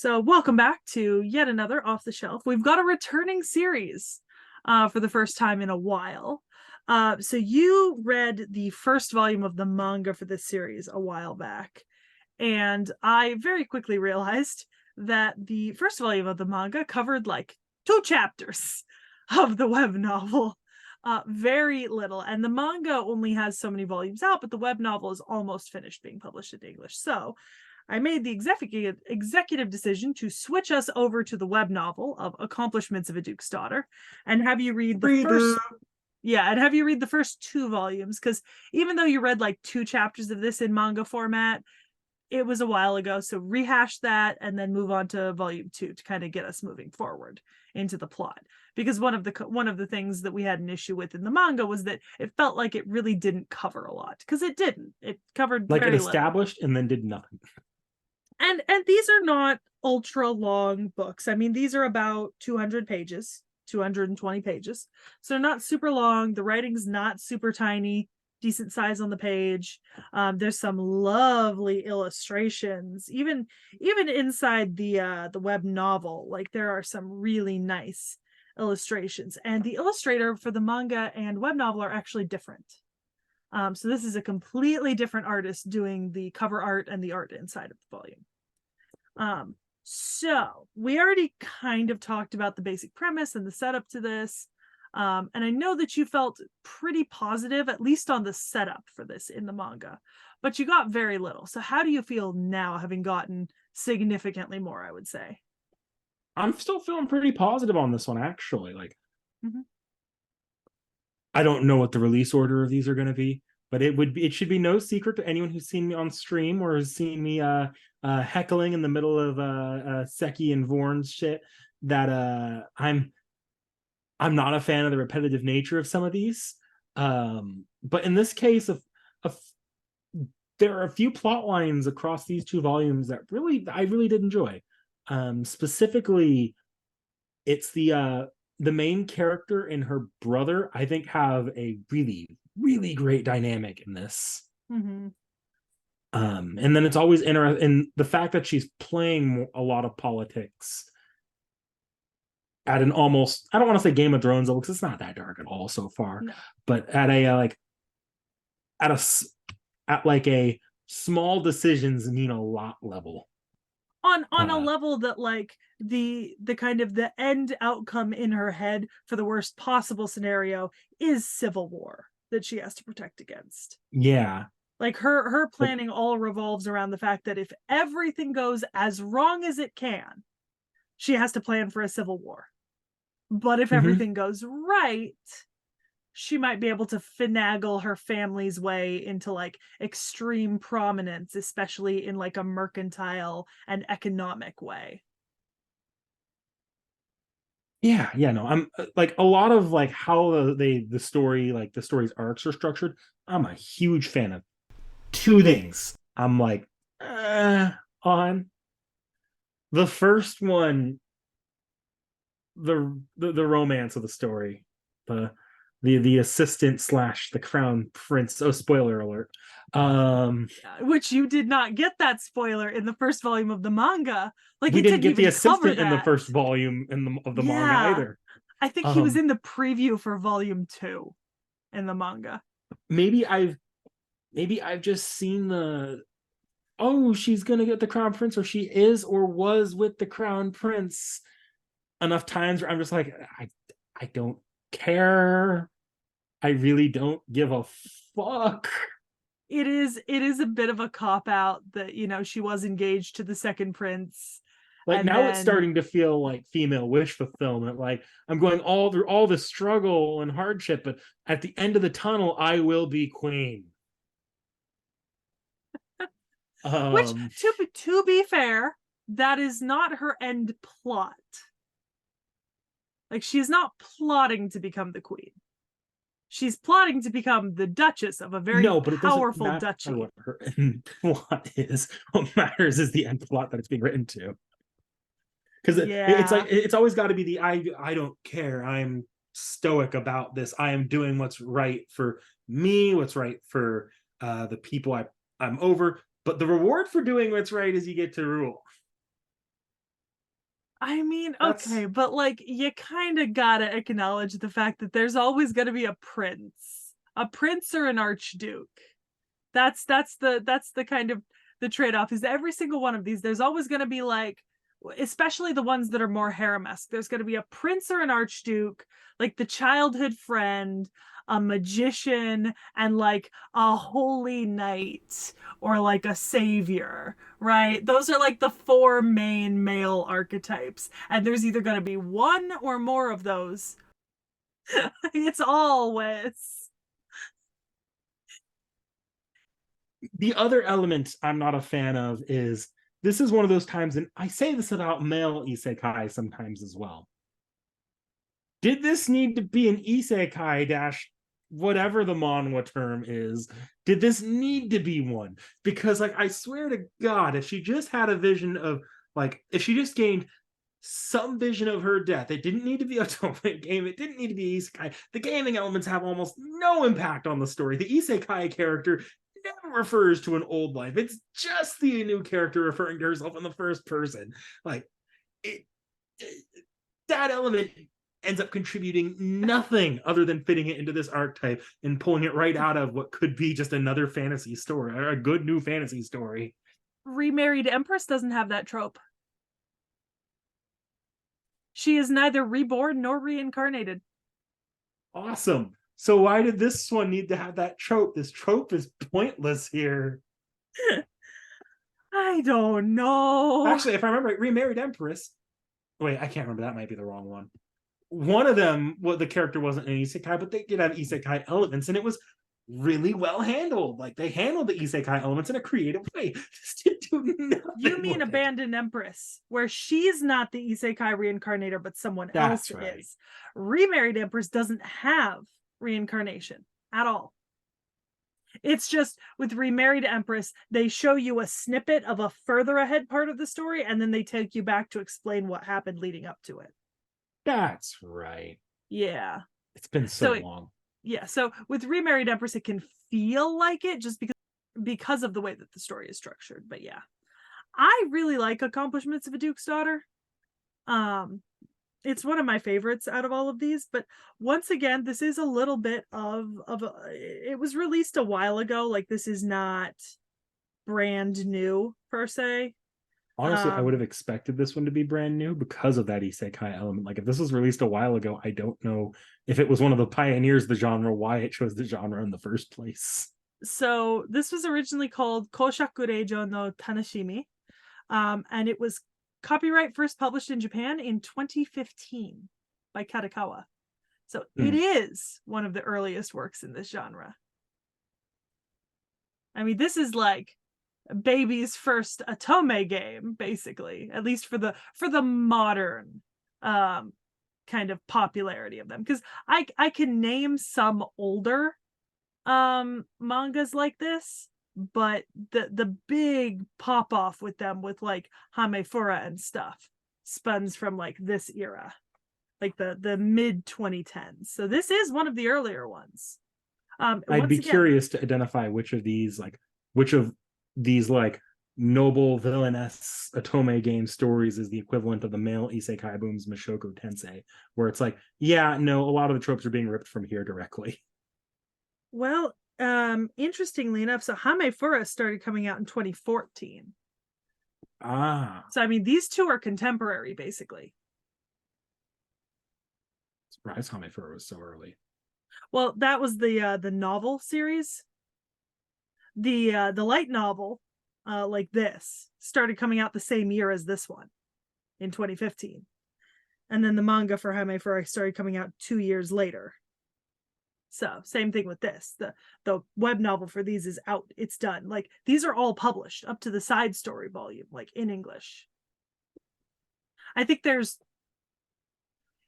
So, welcome back to yet another Off the Shelf. We've got a returning series for the first time in a while. So, you read the first volume of the manga for this series a while back, and I very quickly realized that the first volume of the manga covered like 2 chapters of the web novel. Very little, and the manga only has so many volumes out, but the web novel is almost finished being published in English. So, I made the executive decision to switch us over to the web novel of Accomplishments of a Duke's Daughter and have you read the Reboot. first 2 volumes, because even though you read like 2 chapters of this in manga format, it was a while ago. So rehash that and then move on to volume 2 to kind of get us moving forward into the plot. Because one of the things that we had an issue with in the manga was that it felt like it really didn't cover a lot, because it didn't. It covered Like it very little. established and then did nothing. And these are not ultra long books. I mean, these are about 200 pages, 220 pages. So they're not super long. The writing's not super tiny, decent size on the page. There's some lovely illustrations, even inside the web novel. Like, there are some really nice illustrations, and the illustrator for the manga and web novel are actually different. So this is a completely different artist doing the cover art and the art inside of the volume. So we already kind of talked about the basic premise and the setup to this. And I know that you felt pretty positive, at least on the setup for this in the manga, but you got very little. So how do you feel now, having gotten significantly more, I would say? I'm still feeling pretty positive on this one, actually. Mm-hmm. I don't know what the release order of these are going to be, but it should be no secret to anyone who's seen me on stream or has seen me heckling in the middle of Seki and Vorn's shit that I'm not a fan of the repetitive nature of some of these. But in this case, of there are a few plot lines across these 2 volumes that I really did enjoy. Specifically, it's the main character and her brother, I think, have a really, really great dynamic in this. Mm-hmm. And then it's always interesting in the fact that she's playing a lot of politics at an almost, I don't want to say Game of Thrones level, because it's not that dark at all so far, No. but at a small decisions mean a lot level. On a level that, like, the kind of the end outcome in her head for the worst possible scenario is civil war that she has to protect against. Yeah. Like, her planning all revolves around the fact that if everything goes as wrong as it can, she has to plan for a civil war. But if everything goes right, she might be able to finagle her family's way into like extreme prominence, especially in like a mercantile and economic way. Yeah, no, I'm like a lot of like how the story's arcs are structured. I'm a huge fan of 2 things. I'm like on the first one, the romance of the story, the assistant slash the crown prince. Oh, spoiler alert. Which you did not get that spoiler in the first volume of the manga. Like, We it didn't didn't get the even cover assistant in the that. first volume of the manga Yeah. either. I think he was in the preview for volume 2 in the manga. Maybe I've just seen she's gonna get the crown prince, or she is or was with the crown prince enough times where I'm just like, I don't care. I really don't give a fuck. It is a bit of a cop out that, she was engaged to the second prince. Like, And now it's then, starting to feel like female wish fulfillment. Like, I'm going all through all the struggle and hardship, but at the end of the tunnel, I will be queen. which, Um, to be fair, that is not her end plot. Like, she's not plotting to become the queen. She's plotting to become the duchess of a very no, but it doesn't powerful matter duchy. what her end plot is. What matters is the end plot that it's being written to. Because it's like, it's always got to be the I don't care. I'm stoic about this. I am doing what's right for me, what's right for the people I'm over. But the reward for doing what's right is you get to rule. I mean, That's okay, but like you kind of gotta acknowledge the fact that there's always gonna be a prince or an archduke. That's the kind of the trade-off is that every single one of these, there's always gonna be like, especially the ones that are more harem-esque, there's gonna be a prince or an archduke, like the childhood friend, a magician, and like a holy knight or like a savior, right? Those are like the four main male archetypes. And there's either going to be one or more of those. It's always. the other element I'm not a fan of is this is one of those times, and I say this about male isekai sometimes as well. Did this need to be an isekai dash whatever the manhwa term is? Did this need to be one? Because like I swear to God, if she just had a vision of like if she just gained some vision of her death, it didn't need to be a Otome game. It didn't need to be isekai. The gaming elements have almost no impact on the story. The isekai character never refers to an old life. It's just the new character referring to herself in the first person. Like it, it that element ends up contributing nothing other than fitting it into this archetype and pulling it right out of what could be just another fantasy story or a good new fantasy story. Remarried Empress doesn't have that trope. She is neither reborn nor reincarnated. Awesome. So why did this one need to have that trope? This trope is pointless here. I don't know. Actually, if I remember right, Remarried Empress. Wait, I can't remember. That might be the wrong one. One of them, well, the character wasn't an isekai, but they did have isekai elements, and it was really well handled. Like they handled the isekai elements in a creative way. Just didn't do nothing. You mean with it. Abandoned Empress, where she's not the isekai reincarnator, but someone else That's right. is. Remarried Empress doesn't have reincarnation at all. It's just with Remarried Empress, they show you a snippet of a further ahead part of the story, and then they take you back to explain what happened leading up to it. That's right. Yeah. It's been so long. Yeah. So with Remarried Empress, it can feel like it just because of the way that the story is structured. But yeah, I really like Accomplishments of a Duke's Daughter. Um, it's one of my favorites out of all of these. But once again, this is a little bit it was released a while ago. Like this is not brand new per se. Honestly, I would have expected this one to be brand new because of that isekai element. Like if this was released a while ago, I don't know if it was one of the pioneers of the genre, why it chose the genre in the first place. So this was originally called Koshaku Reijo no Tanashimi. And it was copyright first published in Japan in 2015 by Katakawa. So it is one of the earliest works in this genre. I mean, this is like baby's first Otome game, basically, at least for the modern kind of popularity of them. Because I can name some older mangas like this, but the big pop off with them with like Hamefura and stuff spuns from like this era, like the mid 2010s. So this is one of the earlier ones. I'd be curious to identify which of these like noble villainess Otome game stories is the equivalent of the male isekai boom's Mashoko Tensei, where it's like, yeah, no, a lot of the tropes are being ripped from here directly. Well, interestingly enough, so Hamefura started coming out in 2014. So I mean, these two are contemporary, basically. Surprised Hamefura was so early. Well, that was the novel series. The light novel, like this, started coming out the same year as this one, in 2015, and then the manga for Hamefura started coming out 2 years later. So same thing with this. The web novel for these is out. It's done. Like these are all published up to the side story volume, like in English. I think there's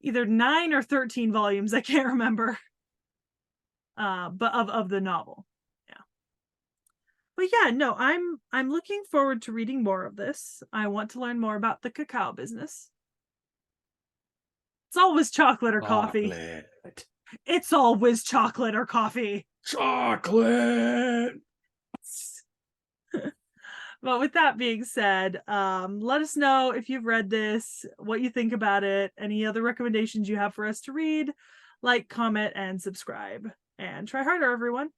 either 9 or 13 volumes. I can't remember. But of the novel. Yeah. But yeah, no, I'm looking forward to reading more of this. I want to learn more about the cacao business. It's always chocolate or coffee. It's always chocolate or coffee. Chocolate. But with that being said, let us know if you've read this, what you think about it, any other recommendations you have for us to read. Like, comment, and subscribe. And try harder, everyone.